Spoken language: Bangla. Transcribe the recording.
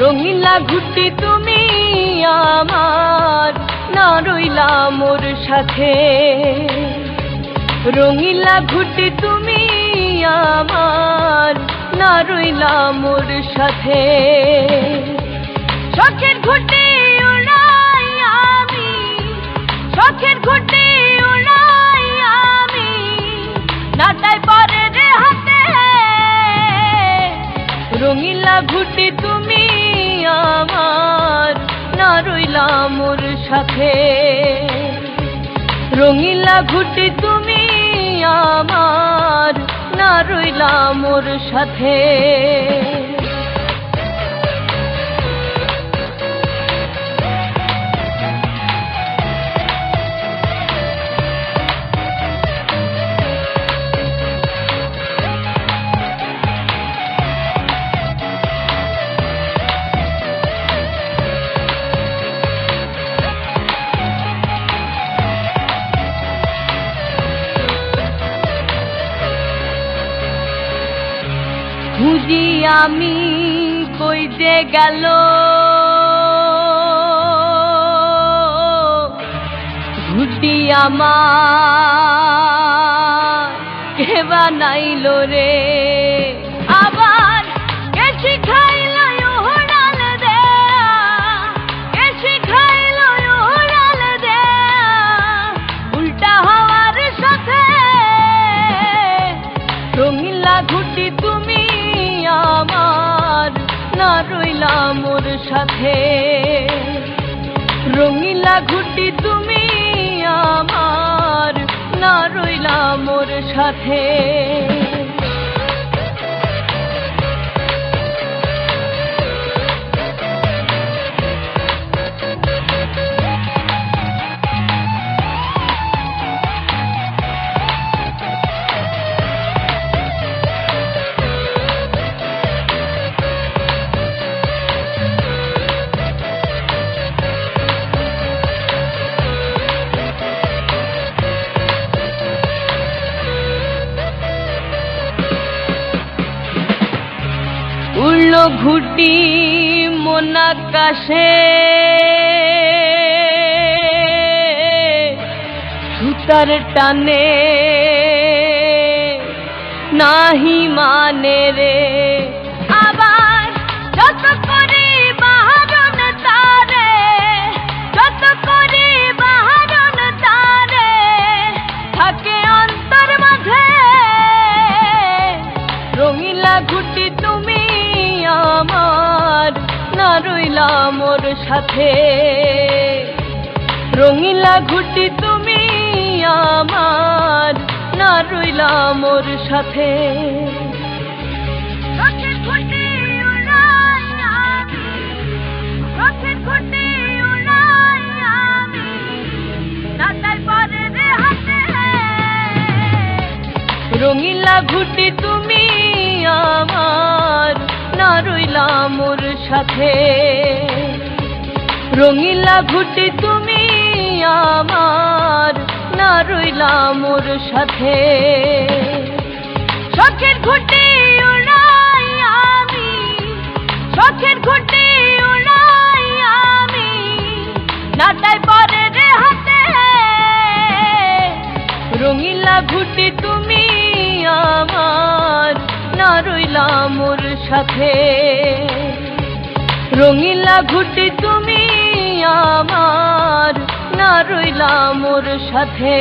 রঙিলা ঘুটি তুমি আমার, না রইলা মোর সাথে। রঙিলা ঘুটি তুমি আমার, না রইলা মোর সাথে। শখের ঘুটি উড়াই আমি, শখের ঘুটি উড়াই আমি, নাটাই পরের হাতে। রঙিলা ঘুটি তুমি আমার, না রইলা মোর সাথে। রঙিলা ঘুটি তুমি আমার, না রইলা মোর সাথে। খুঁজি আমি কই যে গেল, ঘুটি আমার কে বানাইল রে। আবার কে শিখাইল উড়াল দেয়া, কে শিখাইল উড়াল দেয়া, উল্টা হওয়ার সাথে। রঙিলা ঘুটি তুমি আমার, না রইলা মোর সাথে। রঙিলা ঘুটি তুমি আমার, না রইলা মোর সাথে। উড়লো ঘুটি মন আকাশে, সুতার টানে নাহি মানে রে। আবার যত করি বাহারণ তারে, যত করি বাহারণ তারে, থাকে অন্তর মাঝে। রঙিলা ঘুটি তুমি আমার, না রইলা মোর সাথে। রঙিলা ঘুটি তুমি আমার, না রইলা মোর সাথে। শখের ঘুটি উড়াই আমি, শখের ঘুটি উড়াই আমি, নাটাই পরের হাতে। রঙিলা ঘুটি তুমি আমার, না রইলা মোর সাথে। রঙিলা ঘুটি তুমি আমার, না রইলা মোর সাথে। শখের ঘুটি উড়াই আমি, শখের ঘুটি উড়াই আমি, নাটাই পরের হাতে। রঙিলা ঘুটি তুমি আমার, না রইলা মোর সাথে। রঙিলা ঘুটি তুমি আমার, না রইলা মোর সাথে।